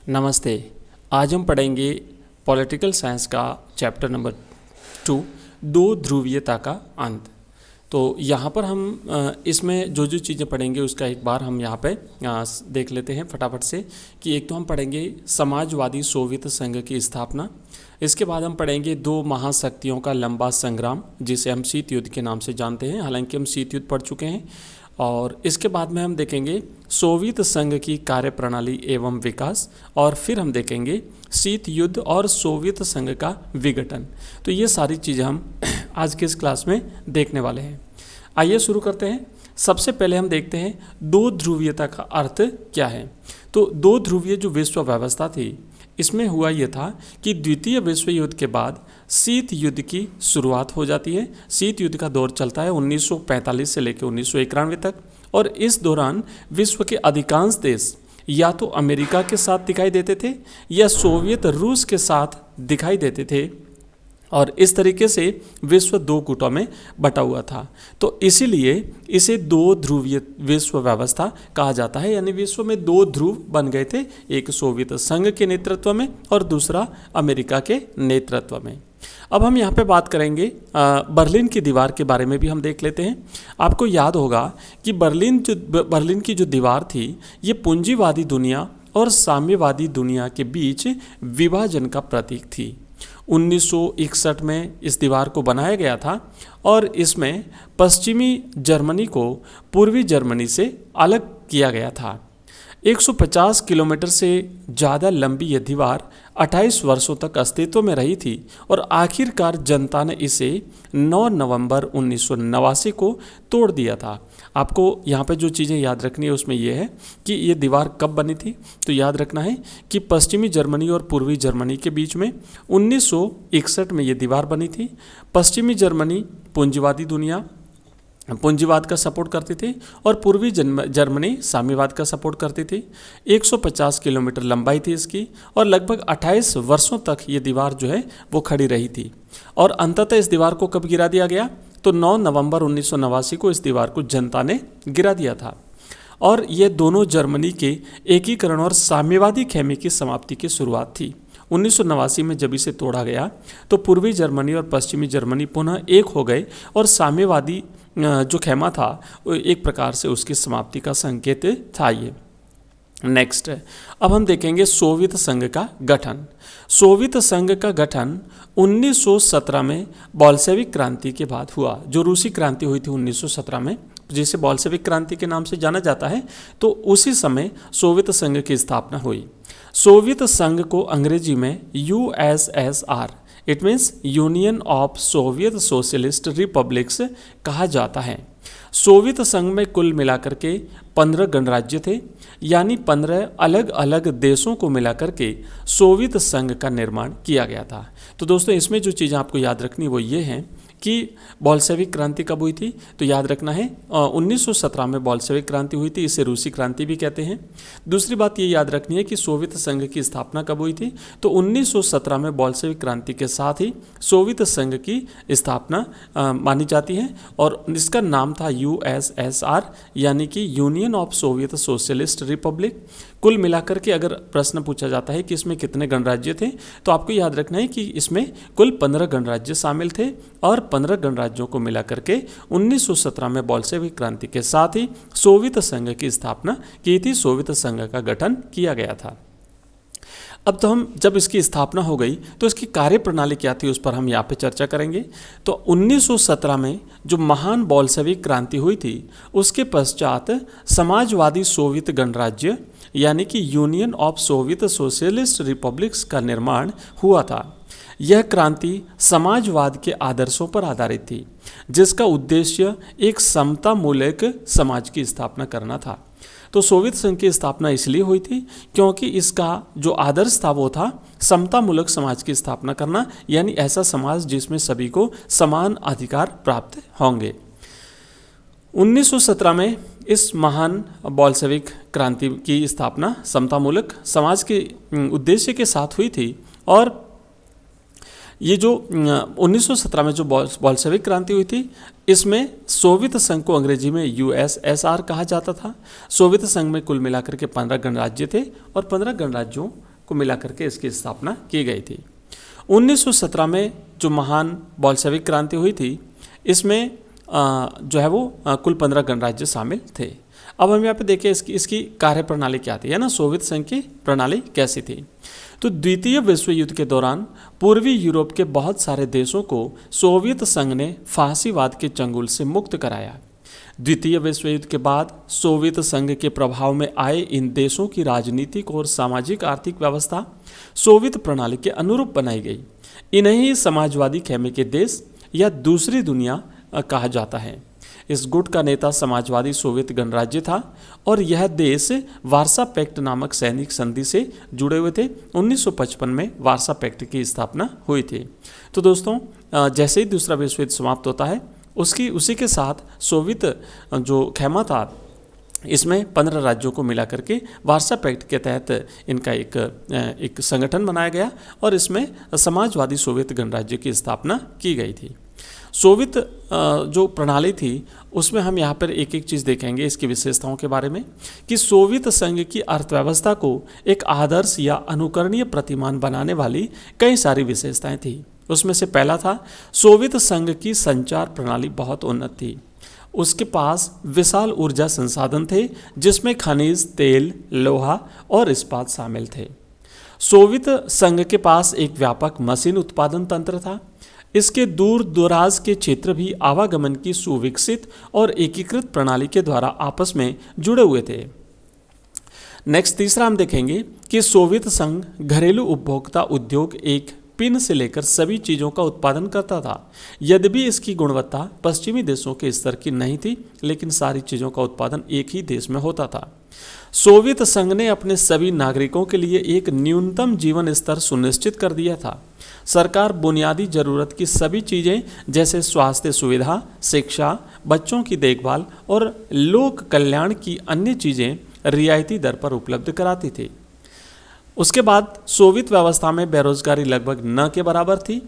नमस्ते। आज हम पढ़ेंगे पॉलिटिकल साइंस का चैप्टर नंबर 2, दो ध्रुवीयता का अंत। तो यहाँ पर हम इसमें जो जो चीज़ें पढ़ेंगे उसका एक बार हम यहाँ पे देख लेते हैं फटाफट से। कि एक तो हम पढ़ेंगे समाजवादी सोवियत संघ की स्थापना। इसके बाद हम पढ़ेंगे दो महाशक्तियों का लंबा संग्राम, जिसे हम शीत युद्ध के नाम से जानते हैं। हालांकि हम शीत युद्ध पढ़ चुके हैं। और इसके बाद में हम देखेंगे सोवियत संघ की कार्यप्रणाली एवं विकास, और फिर हम देखेंगे शीत युद्ध और सोवियत संघ का विघटन। तो ये सारी चीज़ें हम आज के इस क्लास में देखने वाले हैं। आइए शुरू करते हैं। सबसे पहले हम देखते हैं दो ध्रुवीयता का अर्थ क्या है। तो दो ध्रुवीय जो विश्व व्यवस्था थी, इसमें हुआ यह था कि द्वितीय विश्व युद्ध के बाद शीत युद्ध की शुरुआत हो जाती है। शीत युद्ध का दौर चलता है 1945 से लेकर 1991 तक, और इस दौरान विश्व के अधिकांश देश या तो अमेरिका के साथ दिखाई देते थे या सोवियत रूस के साथ दिखाई देते थे, और इस तरीके से विश्व दो गुटों में बटा हुआ था। तो इसीलिए इसे दो ध्रुवीय विश्व व्यवस्था कहा जाता है। यानी विश्व में दो ध्रुव बन गए थे, एक सोवियत संघ के नेतृत्व में और दूसरा अमेरिका के नेतृत्व में। अब हम यहाँ पे बात करेंगे बर्लिन की दीवार के बारे में भी हम देख लेते हैं। आपको याद होगा कि बर्लिन की जो दीवार थी, ये पूंजीवादी दुनिया और साम्यवादी दुनिया के बीच विभाजन का प्रतीक थी। 1961 में इस दीवार को बनाया गया था, और इसमें पश्चिमी जर्मनी को पूर्वी जर्मनी से अलग किया गया था। 150 किलोमीटर से ज़्यादा लंबी यह दीवार 28 वर्षों तक अस्तित्व में रही थी, और आखिरकार जनता ने इसे 9 नवंबर 1989 को तोड़ दिया था। आपको यहाँ पे जो चीज़ें याद रखनी है उसमें यह है कि ये दीवार कब बनी थी। तो याद रखना है कि पश्चिमी जर्मनी और पूर्वी जर्मनी के बीच में 1961 में ये दीवार बनी थी। पश्चिमी जर्मनी पूंजीवाद का सपोर्ट करती थी, और पूर्वी जर्मनी साम्यवाद का सपोर्ट करती थी। 150 किलोमीटर लंबाई थी इसकी, और लगभग 28 वर्षों तक ये दीवार जो है वो खड़ी रही थी। और अंततः इस दीवार को कब गिरा दिया गया? तो 9 नवंबर 1989 को इस दीवार को जनता ने गिरा दिया था। और ये दोनों जर्मनी के एकीकरण और साम्यवादी खेमे की समाप्ति की शुरुआत थी। 1989 में जब इसे तोड़ा गया तो पूर्वी जर्मनी और पश्चिमी जर्मनी पुनः एक हो गए, और साम्यवादी जो खेमा था एक प्रकार से उसकी समाप्ति का संकेत था ये। नेक्स्ट, अब हम देखेंगे सोवियत संघ का गठन। सोवियत संघ का गठन 1917 में बोल्शेविक क्रांति के बाद हुआ। जो रूसी क्रांति हुई थी 1917 में, जिसे बोल्शेविक क्रांति के नाम से जाना जाता है, तो उसी समय सोवियत संघ की स्थापना हुई। सोवियत संघ को अंग्रेजी में USSR, it means union of Soviet socialist republics कहा जाता है। सोवियत संघ में कुल मिलाकर के 15 गणराज्य थे, यानी 15 अलग अलग देशों को मिलाकर के सोवियत संघ का निर्माण किया गया था। तो दोस्तों, इसमें जो चीज़ें आपको याद रखनी वो ये हैं कि बोल्शेविक क्रांति कब हुई थी। तो याद रखना है 1917 में बोल्शेविक क्रांति हुई थी, इसे रूसी क्रांति भी कहते हैं। दूसरी बात ये याद रखनी है कि सोवियत संघ की स्थापना कब हुई थी। तो 1917 में बोल्शेविक क्रांति के साथ ही सोवियत संघ की स्थापना मानी जाती है, और इसका नाम था USSR, यानी कि union of Soviet socialist Republic. कुल मिलाकर के अगर प्रश्न पूछा जाता है कि इसमें कितने गणराज्य थे, तो आपको याद रखना है कि इसमें कुल 15 गणराज्य शामिल थे, और 15 गणराज्यों को मिलाकर के 1917 में बोल्शेविक क्रांति के साथ ही सोवियत संघ की स्थापना की थी, सोवियत संघ का गठन किया गया था। अब तो हम जब इसकी स्थापना हो गई तो इसकी कार्यप्रणाली क्या थी उस पर हम यहाँ पे चर्चा करेंगे। तो 1917 में जो महान बोल्शेविक क्रांति हुई थी, उसके पश्चात समाजवादी सोवियत गणराज्य यानी कि union of Soviet socialist republics का निर्माण हुआ था। यह क्रांति समाजवाद के आदर्शों पर आधारित थी, जिसका उद्देश्य एक समतामूलक समाज की स्थापना करना था। तो सोवियत संघ की स्थापना इसलिए हुई थी क्योंकि इसका जो आदर्श था वो था समतामूलक समाज की स्थापना करना, यानी ऐसा समाज जिसमें सभी को समान अधिकार प्राप्त होंगे। 1917 में इस महान बोल्शेविक क्रांति की स्थापना समतामूलक समाज के उद्देश्य के साथ हुई थी, और ये जो 1917 में जो बोल्शेविक क्रांति हुई थी, इसमें सोवियत संघ को अंग्रेजी में USSR कहा जाता था। सोवियत संघ में कुल मिलाकर के 15 गणराज्य थे, और 15 गणराज्यों को मिला करके इसकी स्थापना की गई थी। 1917 में जो महान बोल्शेविक क्रांति हुई थी, इसमें जो है वो कुल 15 गणराज्य शामिल थे। अब हम यहाँ पे देखें इसकी कार्यप्रणाली क्या थी, है ना, सोवियत संघ की प्रणाली कैसी थी। तो द्वितीय विश्व युद्ध के दौरान पूर्वी यूरोप के बहुत सारे देशों को सोवियत संघ ने फांसीवाद के चंगुल से मुक्त कराया। द्वितीय विश्व युद्ध के बाद सोवियत संघ के प्रभाव में आए इन देशों की राजनीतिक और सामाजिक आर्थिक व्यवस्था सोवियत प्रणाली के अनुरूप बनाई गई। इन्हें समाजवादी खेमे के देश या दूसरी दुनिया कहा जाता है। इस गुट का नेता समाजवादी सोवियत गणराज्य था और यह देश वार्सा पैक्ट नामक सैनिक संधि से जुड़े हुए थे। 1955 में वार्सा पैक्ट की स्थापना हुई थी। तो दोस्तों, जैसे ही दूसरा विश्व युद्ध समाप्त होता है, उसी के साथ सोवियत जो खेमा था, इसमें 15 राज्यों को मिला करके वार्सा पैक्ट के तहत इनका एक संगठन बनाया गया और इसमें समाजवादी सोवियत गणराज्य की स्थापना की गई थी। सोवियत जो प्रणाली थी, उसमें हम यहाँ पर एक एक चीज़ देखेंगे इसकी विशेषताओं के बारे में, कि सोवियत संघ की अर्थव्यवस्था को एक आदर्श या अनुकरणीय प्रतिमान बनाने वाली कई सारी विशेषताएं थी। उसमें से पहला था, सोवियत संघ की संचार प्रणाली बहुत उन्नत थी। उसके पास विशाल ऊर्जा संसाधन थे, जिसमें खनिज, तेल, लोहा और इस्पात शामिल थे। सोवियत संघ के पास एक व्यापक मशीन उत्पादन तंत्र था। इसके दूर दराज के क्षेत्र भी आवागमन की सुविकसित और एकीकृत प्रणाली के द्वारा आपस में जुड़े हुए थे। नेक्स्ट, तीसरा हम देखेंगे कि सोवियत संघ घरेलू उपभोक्ता उद्योग एक पिन से लेकर सभी चीज़ों का उत्पादन करता था। यद्यपि इसकी गुणवत्ता पश्चिमी देशों के स्तर की नहीं थी, लेकिन सारी चीज़ों का उत्पादन एक ही देश में होता था। सोवियत संघ ने अपने सभी नागरिकों के लिए एक न्यूनतम जीवन स्तर सुनिश्चित कर दिया था। सरकार बुनियादी जरूरत की सभी चीज़ें जैसे स्वास्थ्य सुविधा, शिक्षा, बच्चों की देखभाल और लोक कल्याण की अन्य चीज़ें रियायती दर पर उपलब्ध कराती थी। उसके बाद सोवियत व्यवस्था में बेरोजगारी लगभग न के बराबर थी।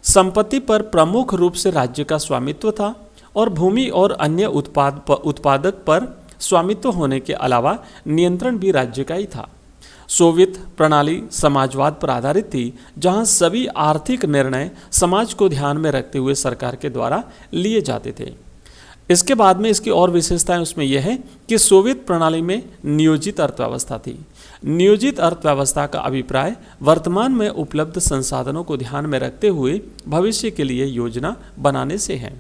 संपत्ति पर प्रमुख रूप से राज्य का स्वामित्व था और भूमि और अन्य उत्पादक पर स्वामित्व होने के अलावा नियंत्रण भी राज्य का ही था। सोवियत प्रणाली समाजवाद पर आधारित थी, जहां सभी आर्थिक निर्णय समाज को ध्यान में रखते हुए सरकार के द्वारा लिए जाते थे। इसके बाद में इसकी और विशेषताएं उसमें यह है कि सोवियत प्रणाली में नियोजित अर्थव्यवस्था थी। नियोजित अर्थव्यवस्था का अभिप्राय वर्तमान में उपलब्ध संसाधनों को ध्यान में रखते हुए भविष्य के लिए योजना बनाने से है।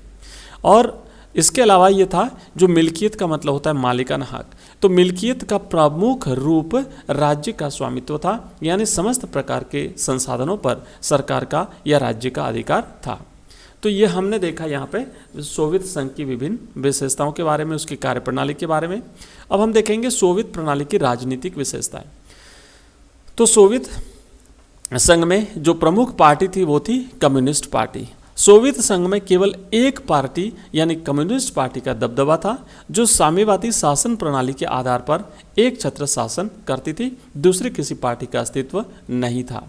और इसके अलावा ये था, जो मिल्कियत का मतलब होता है मालिकाना हक, तो मिल्कियत का प्रमुख रूप राज्य का स्वामित्व था, यानी समस्त प्रकार के संसाधनों पर सरकार का या राज्य का अधिकार था। तो ये हमने देखा यहाँ पे सोवियत संघ की विभिन्न विशेषताओं के बारे में, उसकी कार्यप्रणाली के बारे में। अब हम देखेंगे सोवियत प्रणाली की राजनीतिक विशेषताएं। तो सोवियत संघ में जो प्रमुख पार्टी थी वो थी कम्युनिस्ट पार्टी। सोवियत संघ में केवल एक पार्टी यानी कम्युनिस्ट पार्टी का दबदबा था, जो साम्यवादी शासन प्रणाली के आधार पर एक छत्र शासन करती थी। दूसरी किसी पार्टी का अस्तित्व नहीं था।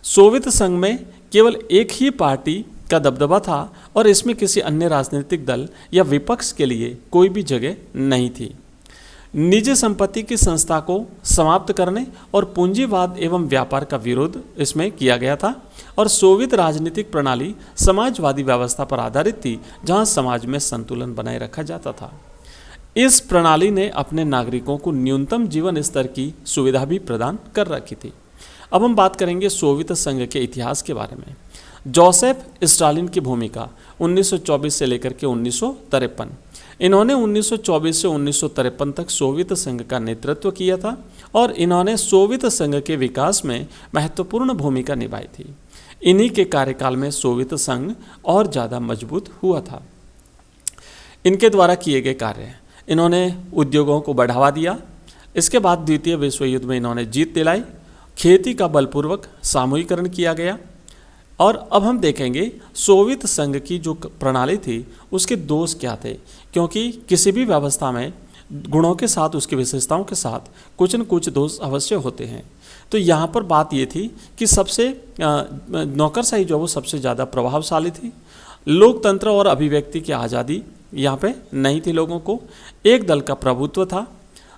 सोवियत संघ में केवल एक ही पार्टी का दबदबा था और इसमें किसी अन्य राजनीतिक दल या विपक्ष के लिए कोई भी जगह नहीं थी। निजी संपत्ति की संस्था को समाप्त करने और पूंजीवाद एवं व्यापार का विरोध इसमें किया गया था। और सोवियत राजनीतिक प्रणाली समाजवादी व्यवस्था पर आधारित थी, जहां समाज में संतुलन बनाए रखा जाता था। इस प्रणाली ने अपने नागरिकों को न्यूनतम जीवन स्तर की सुविधा भी प्रदान कर रखी थी। अब हम बात करेंगे सोवियत संघ के इतिहास के बारे में। जोसेफ स्टालिन की भूमिका 1924 से लेकर के 1953। इन्होंने 1924 से 1953 तक सोवियत संघ का नेतृत्व किया था और इन्होंने सोवियत संघ के विकास में महत्वपूर्ण भूमिका निभाई थी। इन्हीं के कार्यकाल में सोवियत संघ और ज़्यादा मजबूत हुआ था। इनके द्वारा किए गए कार्य, इन्होंने उद्योगों को बढ़ावा दिया। इसके बाद द्वितीय विश्व युद्ध में इन्होंने जीत दिलाई। खेती का बलपूर्वक सामूहिकरण किया गया। और अब हम देखेंगे सोवियत संघ की जो प्रणाली थी उसके दोष क्या थे, क्योंकि किसी भी व्यवस्था में गुणों के साथ, उसकी विशेषताओं के साथ कुछ न कुछ दोष अवश्य होते हैं। तो यहाँ पर बात ये थी कि सबसे नौकरशाही जो वो सबसे ज़्यादा प्रभावशाली थी। लोकतंत्र और अभिव्यक्ति की आज़ादी यहाँ पे नहीं थी लोगों को। एक दल का प्रभुत्व था।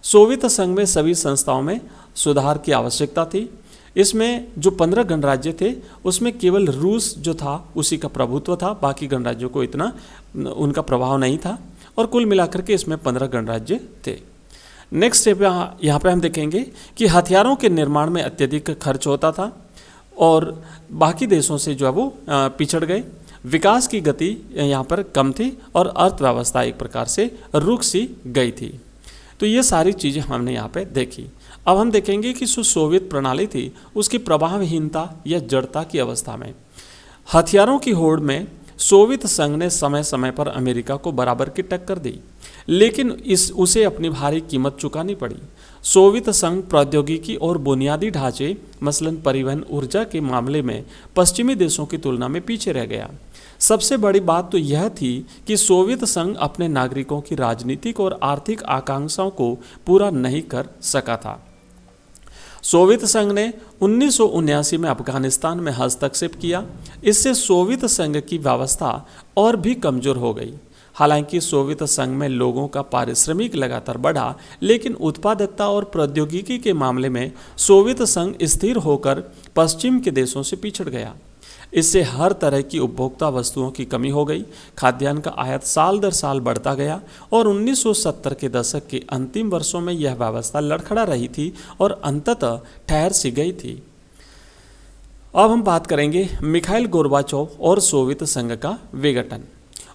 सोवियत संघ में सभी संस्थाओं में सुधार की आवश्यकता थी। इसमें जो 15 गणराज्य थे उसमें केवल रूस जो था उसी का प्रभुत्व था, बाकी गणराज्यों को इतना उनका प्रभाव नहीं था, और कुल मिलाकर के इसमें 15 गणराज्य थे। नेक्स्ट स्टेप यहाँ पे हम देखेंगे कि हथियारों के निर्माण में अत्यधिक खर्च होता था और बाकी देशों से जो है वो पिछड़ गए। विकास की गति यहाँ पर कम थी और अर्थव्यवस्था एक प्रकार से रुक सी गई थी। तो ये सारी चीज़ें हमने यहाँ पे देखी। अब हम देखेंगे कि जो सोवियत प्रणाली थी उसकी प्रभावहीनता या जड़ता की अवस्था में हथियारों की होड़ में सोवियत संघ ने समय समय पर अमेरिका को बराबर की टक्कर दी, लेकिन उसे अपनी भारी कीमत चुकानी पड़ी। सोवियत संघ प्रौद्योगिकी और बुनियादी ढांचे मसलन परिवहन ऊर्जा के मामले में पश्चिमी देशों की तुलना में पीछे रह गया। सबसे बड़ी बात तो यह थी कि सोवियत संघ अपने नागरिकों की राजनीतिक और आर्थिक आकांक्षाओं को पूरा नहीं कर सका था। सोवियत संघ ने 1979 में अफगानिस्तान में हस्तक्षेप किया। इससे सोवियत संघ की व्यवस्था और भी कमजोर हो गई। हालांकि सोवियत संघ में लोगों का पारिश्रमिक लगातार बढ़ा, लेकिन उत्पादकता और प्रौद्योगिकी के मामले में सोवियत संघ स्थिर होकर पश्चिम के देशों से पिछड़ गया। इससे हर तरह की उपभोक्ता वस्तुओं की कमी हो गई। खाद्यान्न का आयात साल दर साल बढ़ता गया और 1970 के दशक के अंतिम वर्षों में यह व्यवस्था लड़खड़ा रही थी और अंततः ठहर सी गई थी। अब हम बात करेंगे मिखाइल गोर्बाचोव और सोवियत संघ का विघटन।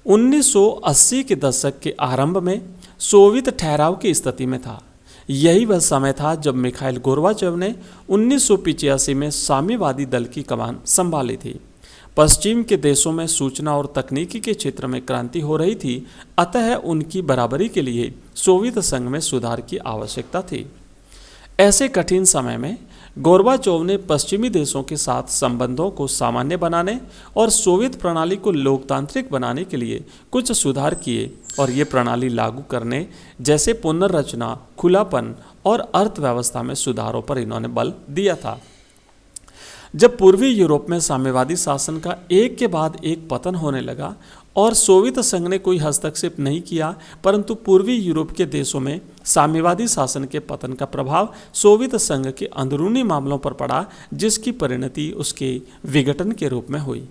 1980 के दशक के आरंभ में सोवियत ठहराव की स्थिति में था। यही वह समय था जब मिखाइल गोर्बाचोव ने 1985 में साम्यवादी दल की कमान संभाली थी। पश्चिम के देशों में सूचना और तकनीकी के क्षेत्र में क्रांति हो रही थी, अतः उनकी बराबरी के लिए सोवियत संघ में सुधार की आवश्यकता थी। ऐसे कठिन समय में गोर्बाचोव ने पश्चिमी देशों के साथ संबंधों को सामान्य बनाने और सोवियत प्रणाली को लोकतांत्रिक बनाने के लिए कुछ सुधार किए और ये प्रणाली लागू करने जैसे पुनर्रचना, खुलापन और अर्थव्यवस्था में सुधारों पर इन्होंने बल दिया था। जब पूर्वी यूरोप में साम्यवादी शासन का एक के बाद एक पतन होने लगा और सोवियत संघ ने कोई हस्तक्षेप नहीं किया, परंतु पूर्वी यूरोप के देशों में साम्यवादी शासन के पतन का प्रभाव सोवियत संघ के अंदरूनी मामलों पर पड़ा, जिसकी परिणति उसके विघटन के रूप में हुई।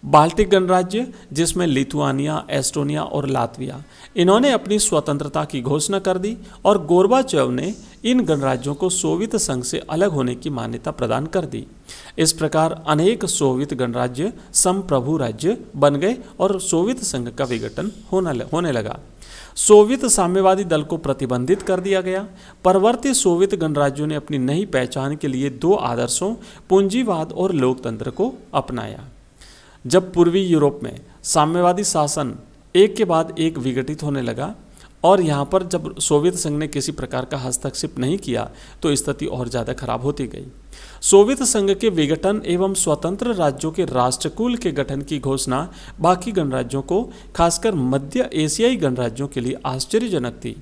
बाल्टिक गणराज्य, जिसमें लिथुआनिया, एस्टोनिया और लातविया, इन्होंने अपनी स्वतंत्रता की घोषणा कर दी और गोर्बाचोव ने इन गणराज्यों को सोवियत संघ से अलग होने की मान्यता प्रदान कर दी। इस प्रकार अनेक सोवियत गणराज्य संप्रभु राज्य बन गए और सोवियत संघ का विघटन होने लगा। सोवियत साम्यवादी दल को प्रतिबंधित कर दिया गया। परवर्ती सोवियत गणराज्यों ने अपनी नई पहचान के लिए दो आदर्शों, पूंजीवाद और लोकतंत्र को अपनाया। जब पूर्वी यूरोप में साम्यवादी शासन एक के बाद एक विघटित होने लगा और यहाँ पर जब सोवियत संघ ने किसी प्रकार का हस्तक्षेप नहीं किया तो स्थिति और ज़्यादा खराब होती गई। सोवियत संघ के विघटन एवं स्वतंत्र राज्यों के राष्ट्रकुल के गठन की घोषणा बाकी गणराज्यों को, खासकर मध्य एशियाई गणराज्यों के लिए आश्चर्यजनक थी।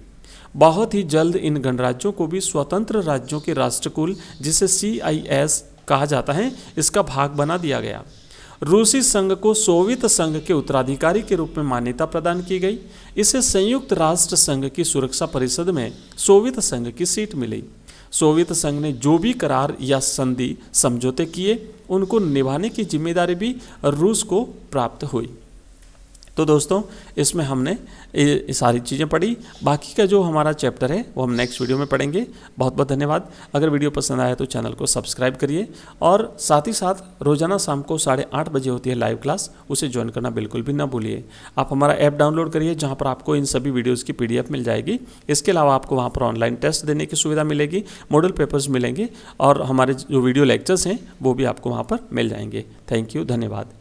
बहुत ही जल्द इन गणराज्यों को भी स्वतंत्र राज्यों के राष्ट्रकुल, जिसे CIS कहा जाता है, इसका भाग बना दिया गया। रूसी संघ को सोवियत संघ के उत्तराधिकारी के रूप में मान्यता प्रदान की गई। इसे संयुक्त राष्ट्र संघ की सुरक्षा परिषद में सोवियत संघ की सीट मिली। सोवियत संघ ने जो भी करार या संधि समझौते किए, उनको निभाने की जिम्मेदारी भी रूस को प्राप्त हुई। तो दोस्तों, इसमें हमने ये सारी चीज़ें पढ़ी। बाकी का जो हमारा चैप्टर है वो हम नेक्स्ट वीडियो में पढ़ेंगे। बहुत बहुत धन्यवाद। अगर वीडियो पसंद आया तो चैनल को सब्सक्राइब करिए और साथ ही साथ रोजाना शाम को 8:30 बजे होती है लाइव क्लास, उसे ज्वाइन करना बिल्कुल भी ना भूलिए। आप हमारा ऐप डाउनलोड करिए, जहाँ पर आपको इन सभी वीडियोज़ की PDF मिल जाएगी। इसके अलावा आपको वहाँ पर ऑनलाइन टेस्ट देने की सुविधा मिलेगी, मॉडल पेपर्स मिलेंगे और हमारे जो वीडियो लेक्चर्स हैं वो भी आपको वहाँ पर मिल जाएंगे। थैंक यू, धन्यवाद।